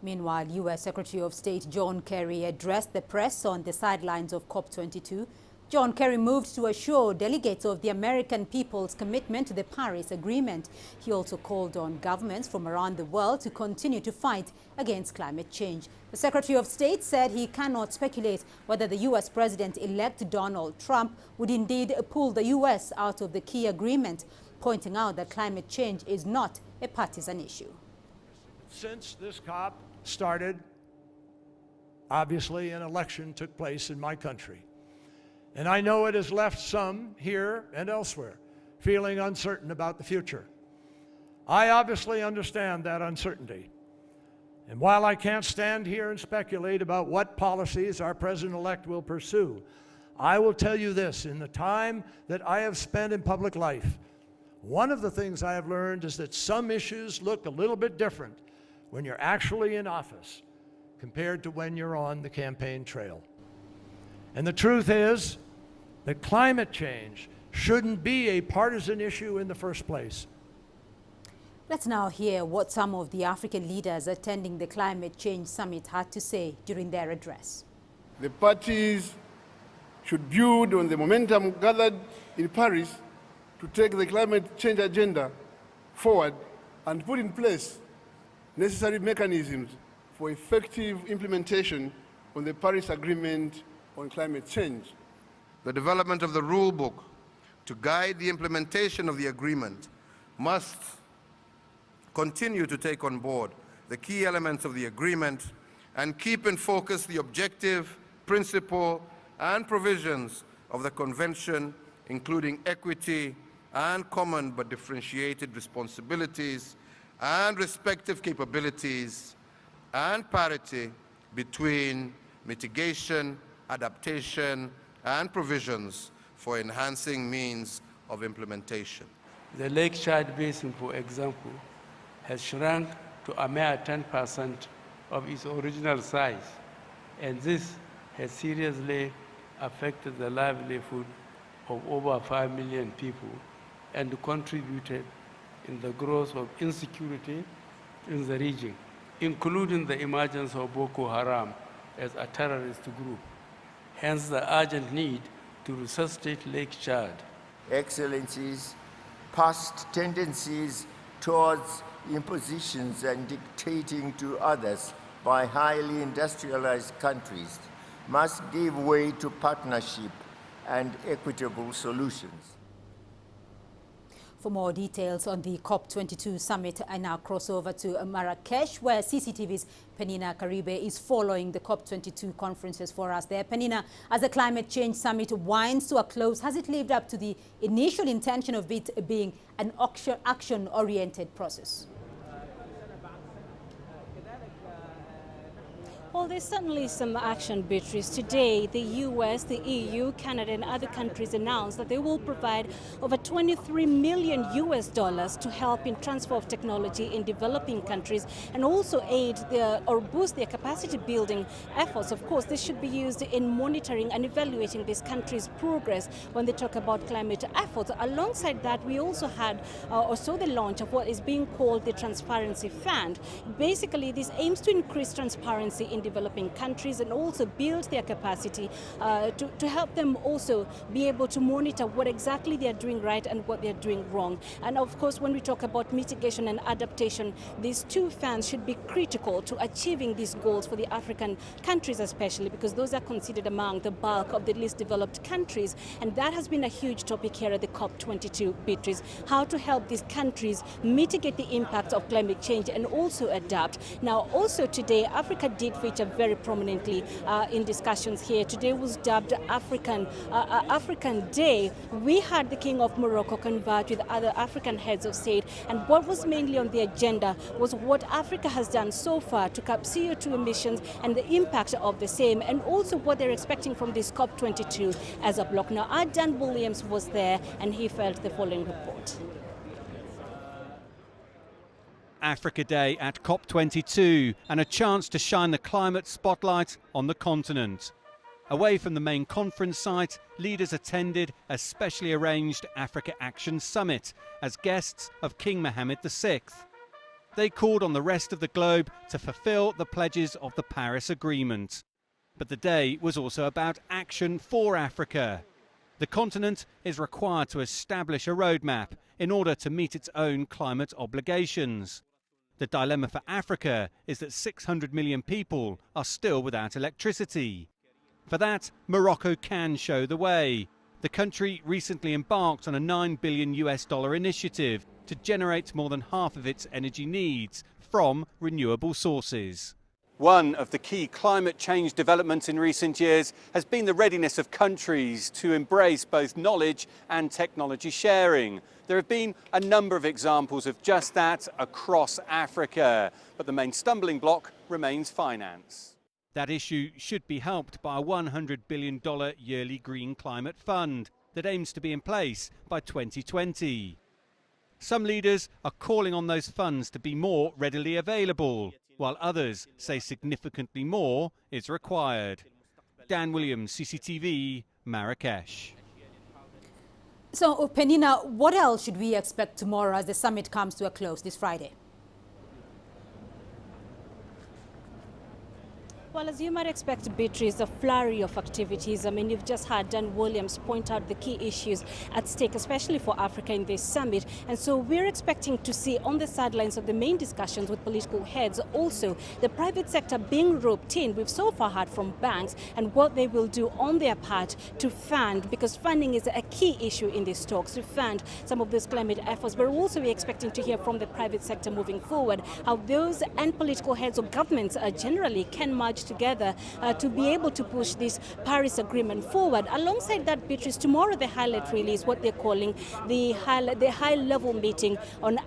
Meanwhile, U.S. Secretary of State John Kerry addressed the press on the sidelines of COP22. John Kerry moved to assure delegates of the American people's commitment to the Paris Agreement. He also called on governments from around the world to continue to fight against climate change. The Secretary of State said he cannot speculate whether the U.S. President-elect Donald Trump would indeed pull the U.S. out of the key agreement, pointing out that climate change is not a partisan issue. Since this COP started, obviously an election took place in my country. And I know it has left some here and elsewhere feeling uncertain about the future. I obviously understand that uncertainty. And while I can't stand here and speculate about what policies our president-elect will pursue, I will tell you this: in the time that I have spent in public life, one of the things I have learned is that some issues look a little bit different when you're actually in office compared to when you're on the campaign trail. And the truth is that climate change shouldn't be a partisan issue in the first place. Let's now hear what some of the African leaders attending the Climate Change Summit had to say during their address. The parties should build on the momentum gathered in Paris to take the climate change agenda forward and put in place necessary mechanisms for effective implementation on the Paris Agreement on climate change. The development of the rule book to guide the implementation of the agreement must continue to take on board the key elements of the agreement and keep in focus the objective, principle, and provisions of the Convention, including equity and common but differentiated responsibilities and respective capabilities and parity between mitigation, adaptation, and provisions for enhancing means of implementation. The Lake Chad Basin, for example, has shrunk to a mere 10% of its original size, and this has seriously affected the livelihood of over 5 million people and contributed in the growth of insecurity in the region, including the emergence of Boko Haram as a terrorist group. Hence the urgent need to resuscitate Lake Chad. Excellencies, past tendencies towards impositions and dictating to others by highly industrialized countries must give way to partnership and equitable solutions. For more details on the COP22 summit, I now cross over to Marrakesh, where CCTV's Penina Karibe is following the COP22 conferences for us there. Penina, as the climate change summit winds to a close, has it lived up to the initial intention of it being an action-oriented process? Well, there's certainly some action, Beatrice. Today, the US, the EU, Canada, and other countries announced that they will provide over $23 million to help in transfer of technology in developing countries and also aid or boost their capacity building efforts. Of course, this should be used in monitoring and evaluating these countries' progress when they talk about climate efforts. Alongside that, we also had or saw the launch of what is being called the Transparency Fund. Basically, this aims to increase transparency in developing countries and also build their capacity to help them also be able to monitor what exactly they are doing right and what they are doing wrong. And of course, when we talk about mitigation and adaptation, these two funds should be critical to achieving these goals for the African countries especially, because those are considered among the bulk of the least developed countries. And that has been a huge topic here at the COP22, Beatrice, how to help these countries mitigate the impact of climate change and also adapt. Now, also today, Africa did feature very prominently in discussions here. Today was dubbed African Day. We had the King of Morocco converge with other African heads of state, and what was mainly on the agenda was what Africa has done so far to curb CO2 emissions and the impact of the same, and also what they're expecting from this COP22 as a bloc. Now, Dan Williams was there, and he felt the following report. Africa Day at COP22 and a chance to shine the climate spotlight on the continent. Away from the main conference site, leaders attended a specially arranged Africa Action Summit as guests of King Mohammed VI. They called on the rest of the globe to fulfill the pledges of the Paris Agreement. But the day was also about action for Africa. The continent is required to establish a roadmap in order to meet its own climate obligations. The dilemma for Africa is that 600 million people are still without electricity. For that, Morocco can show the way. The country recently embarked on a $9 billion initiative to generate more than half of its energy needs from renewable sources. One of the key climate change developments in recent years has been the readiness of countries to embrace both knowledge and technology sharing. There have been a number of examples of just that across Africa, but the main stumbling block remains finance. That issue should be helped by a $100 billion yearly Green Climate Fund that aims to be in place by 2020. Some leaders are calling on those funds to be more readily available, while others say significantly more is required. Dan Williams, CCTV, Marrakesh. So, Penina, what else should we expect tomorrow as the summit comes to a close this Friday? Well, as you might expect, Beatrice, a flurry of activities. I mean, you've just had Dan Williams point out the key issues at stake, especially for Africa in this summit. And so we're expecting to see on the sidelines of the main discussions with political heads, also the private sector being roped in. We've so far heard from banks and what they will do on their part to fund, because funding is a key issue in these talks, to fund some of those climate efforts. We're also expecting to hear from the private sector moving forward, how those and political heads of governments generally can merge together to be able to push this Paris Agreement forward. Alongside that, Beatrice, tomorrow the highlight really is what they're calling the high-level meeting on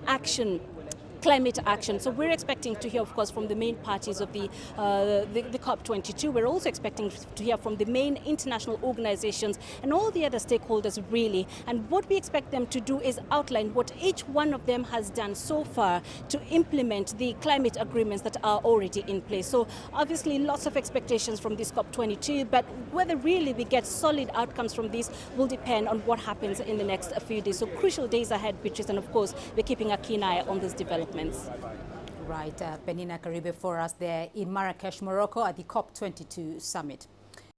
climate action. So we're expecting to hear, of course, from the main parties of the COP22. We're also expecting to hear from the main international organizations and all the other stakeholders, really. And what we expect them to do is outline what each one of them has done so far to implement the climate agreements that are already in place. So obviously lots of expectations from this COP22, but whether really we get solid outcomes from this will depend on what happens in the next few days. So crucial days ahead, Beatrice, and of course we're keeping a keen eye on this development. Right, Penina Karibe for us there in Marrakesh, Morocco at the COP22 summit.